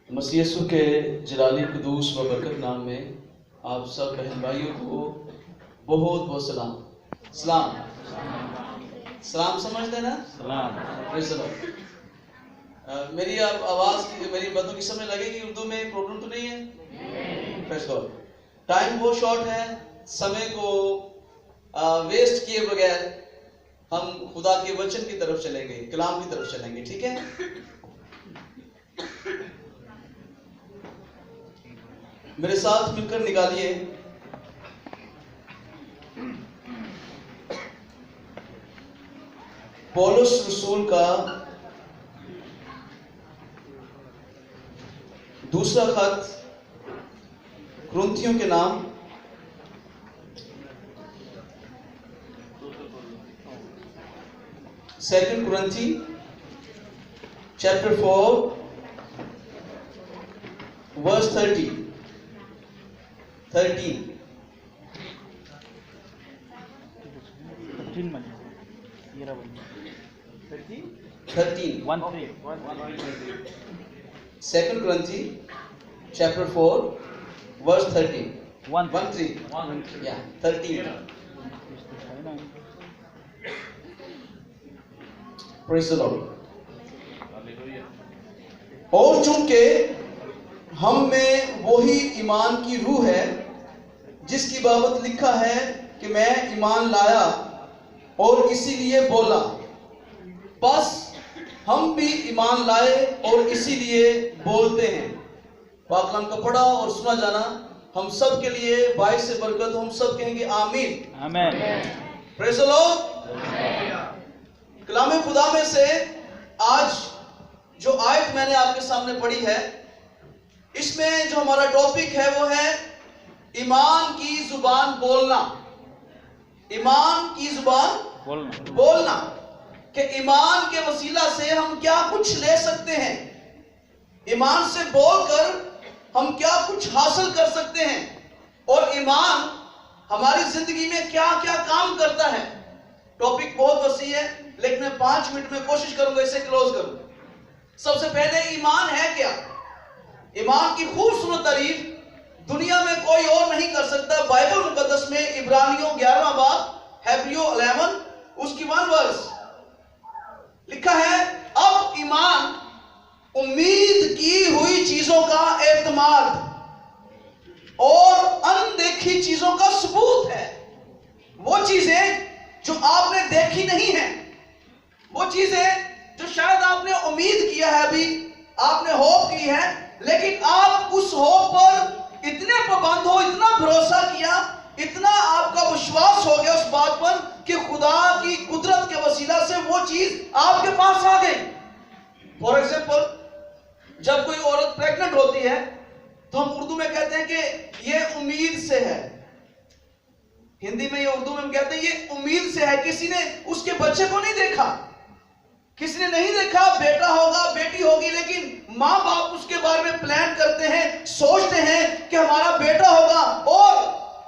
مسیح یسوع کے جلالی قدوس و برکت نام میں آپ سب بہن بھائیوں کو بہت بہت سلام. سلام سمجھتے ہیں نا؟ میری آواز میری باتوں کی سمجھ لگے گی اردو میں پرابلم تو نہیں ہے؟ ٹائم بہت شارٹ ہے. سمے کو ویسٹ کیے بغیر ہم خدا کے وچن کی طرف چلیں گے, کلام کی طرف چلیں گے. ٹھیک ہے؟ میرے ساتھ مل کر نکالیے پولس رسول کا دوسرا خط کرنتھیوں کے نام 2 Corinthians chapter 4 verse 13. 2 Corinthians chapter 4 verse 13. 13. Praise the Lord. اور چونکہ ہم میں وہی ایمان کی روح ہے جس کی بابت لکھا ہے کہ میں ایمان لایا اور اسی لیے بولا, بس ہم بھی ایمان لائے اور اسی لیے بولتے ہیں. پاک کلام کا پڑھا اور سنا جانا ہم سب کے لیے باعث برکت. ہم سب کہیں گے آمین. پریز دی لارڈ. کلام خدا میں سے آج جو آیت میں نے آپ کے سامنے پڑھی ہے, اس میں جو ہمارا ٹاپک ہے وہ ہے ایمان کی زبان بولنا. ایمان کی زبان بولنا کہ ایمان کے وسیلہ سے ہم کیا کچھ لے سکتے ہیں, ایمان سے بول کر ہم کیا کچھ حاصل کر سکتے ہیں, اور ایمان ہماری زندگی میں کیا کیا کام کرتا ہے. ٹاپک بہت وسیع ہے لیکن میں 5 منٹ میں کوشش کروں گا اسے کلوز کروں. سب سے پہلے ایمان ہے کیا؟ ایمان کی خوبصورت تعریف دنیا میں کوئی اور نہیں کر سکتا. بائبل مقدس میں عبرانیوں 11واں باب ہیبریو 11 اس کی 1 ورس لکھا ہے, اب ایمان امید کی ہوئی چیزوں کا اعتماد اور اندیکھی چیزوں کا ثبوت ہے. وہ چیزیں جو آپ نے دیکھی نہیں ہیں, وہ چیزیں جو شاید آپ نے امید کیا ہے, ابھی آپ نے ہوپ کی ہے, لیکن آپ اس ہوپ پر اتنے پابند ہو, اتنا بھروسہ کیا, اتنا آپ کا وشواس ہو گیا اس بات پر کہ خدا کی قدرت کے وسیلہ سے وہ چیز آپ کے پاس آ گئی. فار ایگزامپل, جب کوئی عورت پریگننٹ ہوتی ہے تو ہم اردو میں کہتے ہیں کہ یہ امید سے ہے. ہندی میں یا اردو میں ہم کہتے ہیں یہ امید سے ہے. کسی نے اس کے بچے کو نہیں دیکھا, کسی نے نہیں دیکھا بیٹا ہوگا بیٹی ہوگی, لیکن ماں باپ اس کے بارے میں پلان کرتے ہیں, سوچتے ہیں کہ ہمارا بیٹا ہوگا, اور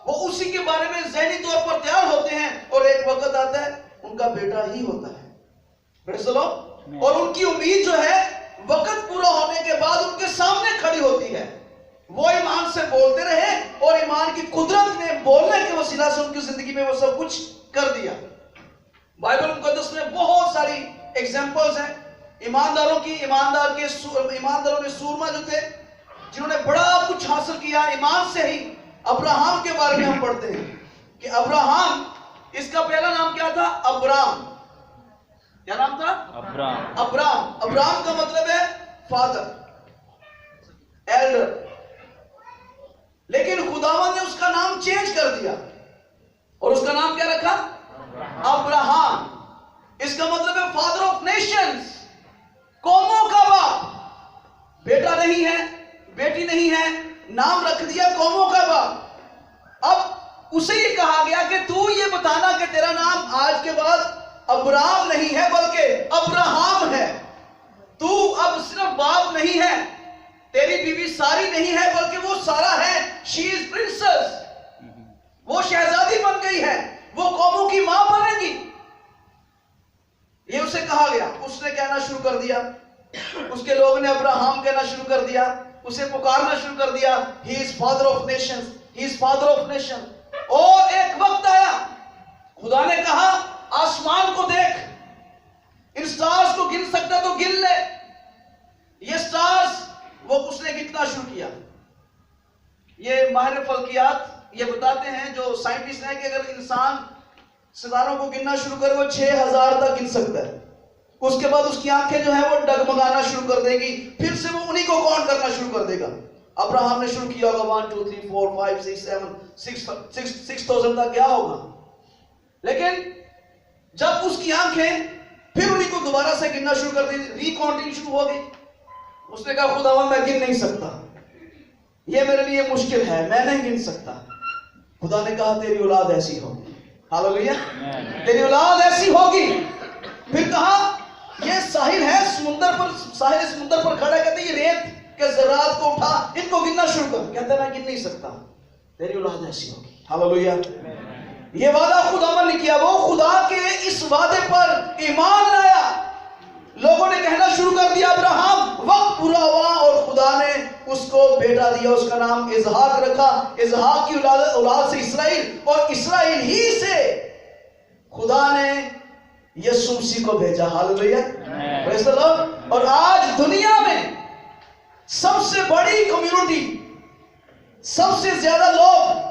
وہ اسی کے بارے میں ذہنی طور پر تیار ہوتے ہیں, اور ایک وقت آتا ہے ان کا بیٹا ہی ہوتا ہے. اور ان کی امید جو ہے وقت پورا ہونے کے بعد ان کے سامنے کھڑی ہوتی ہے. وہ ایمان سے بولتے رہے اور ایمان کی قدرت نے بولنے کے وسیلہ سے ان کی زندگی میں وہ سب کچھ کر دیا. بائبل مقدس میں بہت ساری ایگزامپلز ہیں ایمانداروں کی. ایمانداروں میں سورما جو تھے جنہوں نے بڑا کچھ حاصل کیا ایمان سے ہی. ابراہم کے بارے میں ہم پڑھتے ہیں کہ ابراہم, اس کا پہلا نام کیا تھا؟ ابرام. کیا نام تھا؟ ابرام. ابرام کا مطلب ہے فادر, ایلڈر. لیکن خداوند نے اس کا نام چینج کر دیا اور اس کا نام کیا رکھا؟ ابراہم. اس کا مطلب ہے فادر آف نیشنز, قوموں کا باپ. بیٹا نہیں ہے, بیٹی نہیں ہے, نام رکھ دیا قوموں کا باپ. اب اسے یہ کہا گیا کہ تو یہ بتانا کہ تیرا نام آج کے بعد ابرام نہیں ہے بلکہ ابراہم ہے. تو اب صرف باپ نہیں ہے, تیری بیوی ساری نہیں ہے بلکہ وہ سارا ہے. شی از پرنسس, وہ شہزادی بن گئی ہے, وہ قوموں کی ماں بنے گی. یہ اسے کہا گیا. اس نے کہنا شروع کر دیا, اس کے لوگوں نے ابراہم کہنا شروع کر دیا, اسے پکارنا شروع کر دیا, he is father of nations, he is father of nations. اور ایک وقت آیا, خدا نے کہا آسمان کو دیکھ, ان سٹارز کو گن سکتا تو گن لے. یہ سٹارز وہ اس نے گننا شروع کیا. یہ ماہر فلکیات یہ بتاتے ہیں, جو سائنٹسٹ ہیں, کہ اگر انسان ستاروں کو گننا شروع کرے وہ 6000 تک گن سکتا ہے. اس کے بعد اس کی آنکھیں جو ہیں وہ ڈگمگانا شروع کر دے گی, پھر سے وہ انہی کو کاؤنٹ کرنا شروع کر دے گا. ابراہم نے شروع کیا ہوگا 1 2 3 4 5 6 7 6000 تک گیا ہوگا, لیکن جب اس کی آنکھیں پھر انہی کو دوبارہ سے گننا شروع کر دی, ری کاؤنٹنگ شروع ہو گئی. اس نے کہا خداوند میں گن نہیں سکتا, یہ میرے لیے مشکل ہے, میں نہیں گن سکتا. خدا نے کہا تیری اولاد ایسی ہوگی. ہاللیلویا, تیری اولاد ایسی ہوگی. پھر کہا یہ ساحل ہے سمندر پر, ساحل سمندر پر کھڑا, کہتے ہیں یہ ریت کے ذرات کو اٹھا, ان کو گننا شروع کر. کہتا ہے میں گن نہیں سکتا, تیری اولاد ایسی ہوگی. ہاللیلویا. یہ وعدہ خداوند نے کیا, وہ خدا کے اس وعدے پر ایمان لایا. لوگوں نے کہنا شروع کر دیا ابراہم, وقت پورا ہوا اور خدا نے اس کو بیٹا دیا, اس کا نام اسحاق رکھا. اسحاق کی اولاد سے اسرائیل, اور اسرائیل ہی سے خدا نے یسوع مسیح کو بھیجا. ہاللیلویا, پریز دی لارڈ. اور آج دنیا میں سب سے بڑی کمیونٹی, سب سے زیادہ لوگ,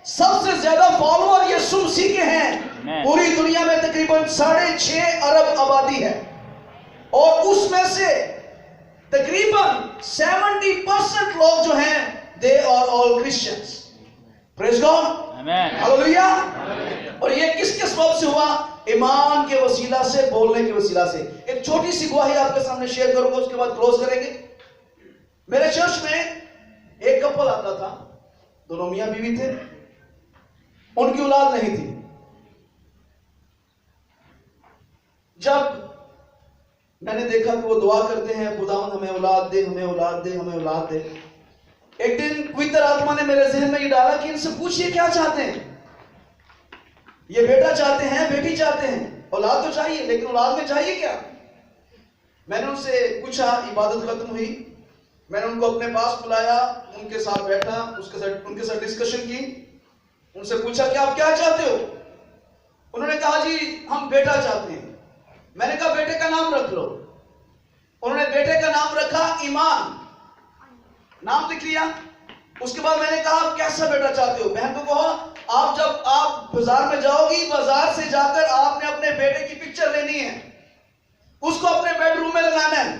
سب سے زیادہ فالوور یسوع مسیح کے ہیں. پوری دنیا میں تقریباً 6.5 ارب آبادی ہے, اور اس میں سے تقریباً 70% لوگ جو ہیں they are all Christians. Praise God. ہاللیلویا. اور یہ کس کے سبب سے ہوا؟ ایمان کے وسیلہ سے, بولنے کے وسیلہ سے. ایک چھوٹی سی گواہی آپ کے سامنے شیئر کروں گا, اس کے بعد کلوز کریں گے. میرے چرچ میں ایک کپل آتا تھا, دونوں میاں بیوی تھے, ان کی اولاد نہیں تھی. جب میں نے دیکھا کہ وہ دعا کرتے ہیں, خداوند ہمیں اولاد دے, ہمیں اولاد دے, ہمیں اولاد دے. ایک دن پوتر آتما نے میرے ذہن میں یہ ڈالا کہ ان سے پوچھئے کیا چاہتے ہیں. یہ بیٹا چاہتے ہیں, بیٹی چاہتے ہیں, اولاد تو چاہیے, لیکن اولاد میں چاہیے کیا. میں نے ان سے پوچھا, عبادت ختم ہوئی, میں نے ان کو اپنے پاس بلایا, ان کے ساتھ بیٹھا, ان کے ساتھ ڈسکشن کی, ان سے پوچھا کہ آپ کیا چاہتے ہو. انہوں نے کہا جی ہم بیٹا چاہتے ہیں. میں نے کہا بیٹے کا نام رکھ لو. انہوں نے بیٹے کا نام رکھا ایمان, نام لکھ لیا. اس کے بعد میں نے کہا آپ کیسا بیٹا چاہتے ہو. بہن کو کہا آپ جب آپ بازار میں جاؤ گی, بازار سے جا کر آپ نے اپنے بیٹے کی پکچر لینی ہے, اس کو اپنے بیڈ روم میں لگانا ہے.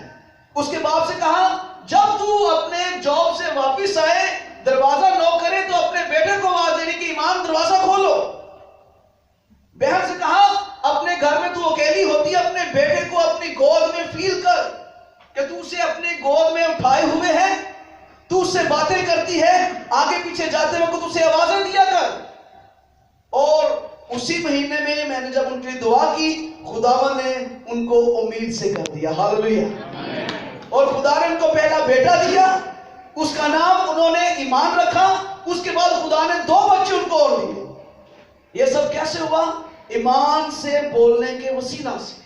اس کے باپ سے کہا جب تو اپنے جاب سے واپس آئے, دروازہ نوک کرے تو اپنے بیٹے کو آواز دینی کہ ایمان دروازہ کھولو. بہن سے کہا اپنے گھر میں تو اکیلی ہوتی ہے, اپنے بیٹے کو اپنی گود میں فیل کر کہ تو اسے اپنی گود میں اٹھائے ہوئے ہے, تو اس سے باتیں کرتی ہے, آگے پیچھے جاتے وقت اسے آوازیں دیا کر. اور اسی مہینے میں نے جب ان کے لیے دعا کی, خداوند نے ان کو امید سے کر دیا. ہاللیلویا. اور خدا نے ان کو پہلا بیٹا دیا, اس کا نام انہوں نے ایمان رکھا. اس کے بعد خدا نے 2 بچے ان کو اور دیے. یہ سب کیسے ہوا؟ ایمان سے, بولنے کے وسیلہ سے.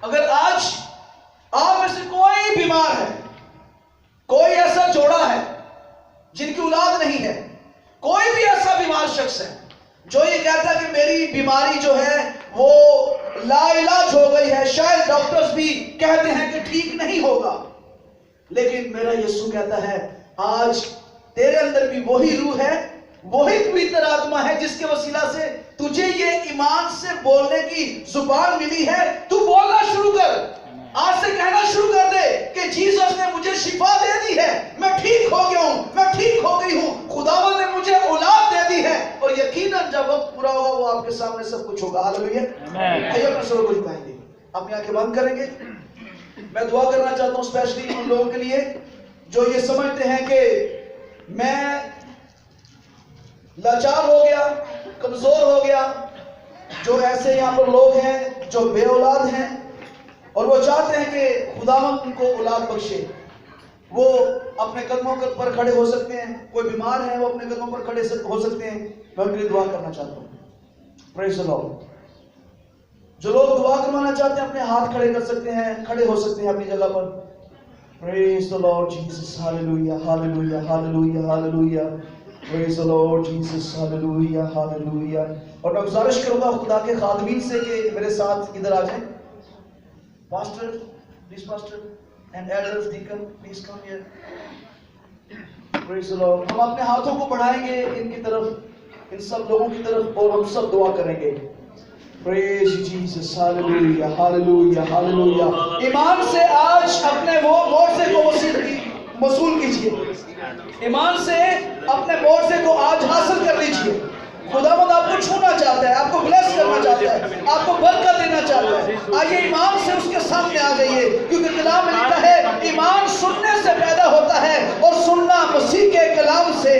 اگر آج آپ میں سے کوئی بیمار ہے, کوئی ایسا جوڑا ہے جن کی اولاد نہیں ہے, کوئی بھی ایسا بیمار شخص ہے جو یہ کہتا ہے کہ میری بیماری جو ہے وہ لا علاج ہو گئی ہے, شاید ڈاکٹرز بھی کہتے ہیں کہ ٹھیک نہیں ہوگا, لیکن میرا یسوع کہتا ہے آج تیرے اندر بھی وہی روح ہے, وہی پوتر آتما ہے جس کے وسیلہ سے تجھے یہ ایمان سے بولنے کی زبان ملی ہے. تو بولنا شروع کر, آج سے کہنا شروع کر دے کہ جیسس نے مجھے شفا دے دی ہے, میں ٹھیک ہو گیا ہوں, میں ٹھیک ہو گئی ہوں, خداوند نے مجھے اولاد دے دی ہے. اور یقیناً جب وقت پورا ہوگا وہ آپ کے سامنے سب کچھ ہوگا. ہاللیلویا. آئیے اپنے سر کو جھکائیں گے, اپنی آنکھیں بند کریں گے. میں دعا کرنا چاہتا ہوں اسپیشلی ان لوگوں کے لیے جو یہ سمجھتے ہیں کہ میں لاچار ہو گیا, کمزور ہو گیا. جو ایسے یہاں پر لوگ ہیں جو بے اولاد ہیں اور وہ چاہتے ہیں کہ خداوند ان کو اولاد بخشے, وہ اپنے قدموں پر کھڑے ہو سکتے ہیں. کوئی بیمار ہے وہ اپنے قدموں پر کھڑے ہو سکتے ہیں. میں ان کے لیے دعا کرنا چاہتا ہوں. پریز دی لارڈ. جو لوگ دعا کروانا چاہتے ہیں اپنے ہاتھ کھڑے کر سکتے ہیں، کھڑے ہو سکتے ہیں اپنی جگہ پر. Praise the Lord Jesus. Hallelujah, hallelujah, hallelujah, hallelujah. Praise the Lord Jesus. Hallelujah, hallelujah. اور میں گزارش کروں گا خدا کے خادمین سے کہ میرے ساتھ ادھر آ جائیں. Pastor, please pastor, and elders, deacon, please come here. Praise the Lord. ہم اپنے ہاتھوں کو بڑھائیں گے ان کی طرف، ان سب لوگوں کی طرف، اور ہم سب دعا کریں گے. Praise you, Jesus. Hallelujah, hallelujah, hallelujah. ایمان سے آج اپنے وہ معجزے کو وصول کیجئے. ایمان سے اپنے معجزے کو آج حاصل کر لیجئے. خداوند آپ کو چھونا چاہتا ہے، آپ کو بلیس کرنا چاہتا ہے، آپ کو برکت دینا چاہتا ہے. آئیے ایمان سے اس کے سامنے آ جائیے، کیونکہ کلام میں لکھا ہے ایمان سننے سے پیدا ہوتا ہے اور سننا مسیح کے کلام سے.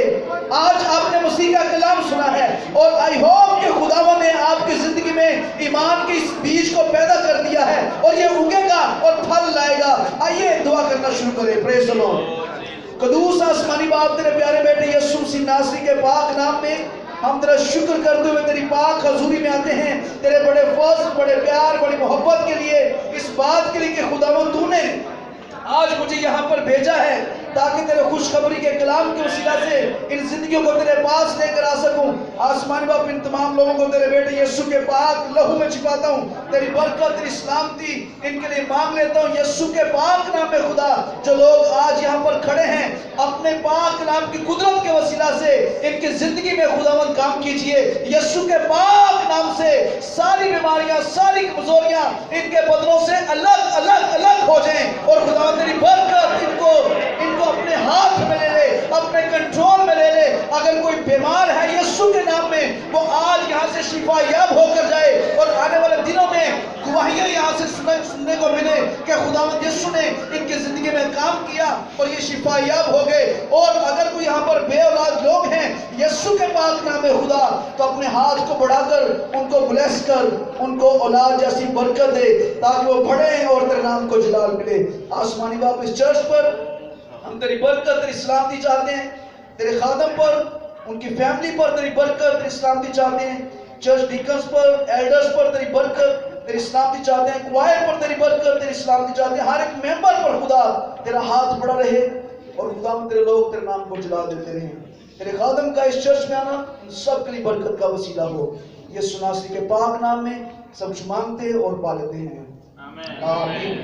آج آپ نے مسیح کا کلام سنا ہے اور آئی ہوپ کہ خداوند نے آپ کی زندگی میں ایمان کے اس بیج کو پیدا کر دیا ہے اور یہ اگے گا اور پھل لائے گا. آئیے دعا کرنا شروع کریں. پریز دی لارڈ. قدوس آسمانی باپ تیرے پیارے بیٹے یسوع مسیح ناصری کے پاک نام میں ہم تیرا شکر کرتے ہوئے تیری پاک حضوری میں آتے ہیں، تیرے بڑے فضل، بڑے پیار، بڑی محبت کے لیے، اس بات کے لیے کہ خداوند تو نے آج مجھے یہاں پر بھیجا ہے تاکہ تیرے خوشخبری کے کلام کے وسیلہ سے ان زندگیوں کو تیرے پاس لے کر آ سکوں. آسمانی باپ ان تمام لوگوں کو تیرے بیٹے یسوع کے پاک لہو میں چھپاتا ہوں. تیری برکت، تیری سلامتی ان کے لیے مانگ لیتا ہوں یسوع کے پاک نام میں. خدا جو لوگ آج یہاں پر کھڑے ہیں اپنے پاک نام کی قدرت کے وسیلہ سے ان کی زندگی میں خداوند کام کیجئے. یسوع کے پاک نام سے ساری بیماریاں، ساری کمزوریاں ان کے بدنوں سے الگ الگ الگ ہو جائیں اور خداوند تیری برکت ان کو اپنے ہاتھ میں لے لے، اپنے کنٹرول میں لے لے. اگر کوئی بیمار ہے یسوع کے نام میں وہ آج یہاں سے شفا یاب ہو کر جائے اور آنے والے دنوں میں گواہیاں یہاں سے سننے کو ملے کہ خداوند یسوع نے ان کی زندگی میں کام کیا اور یہ شفا یاب ہو گئے. اور اگر کوئی یہاں پر بے اولاد لوگ ہیں یسوع کے پاک نام میں خدا تو اپنے ہاتھ کو بڑھا کر ان کو بلیس کر، ان کو اولاد جیسی برکت دے تاکہ وہ بڑھیں اور تیرے نام کو جلال ملے. آسمانی باپ اس چرچ پر ہم تیری برکت، تیری سلامتی چاہتے ہیں. تیرے خادم پر، ان کی فیملی پر تیری برکت، تیری سلامتی چاہتے ہیں. چرچ ڈیکنز پر، ایلڈرز پر تیری برکت، تیری سلامتی چاہتے ہیں. کوائر پر تیری برکت، تیری سلامتی چاہتے ہیں. ہر ایک ممبر پر خدا تیرا ہاتھ بڑا رہے اور خدا تیرے لوگ تیرے نام کو جلا دیتے رہیں. تیرے خادم کا اس چرچ میں آنا ان سب کے لیے برکت کا وسیلہ ہو. یسوع ناصری کے پاک نام میں سب کچھ مانگتے اور پا لیتے ہیں. آمین.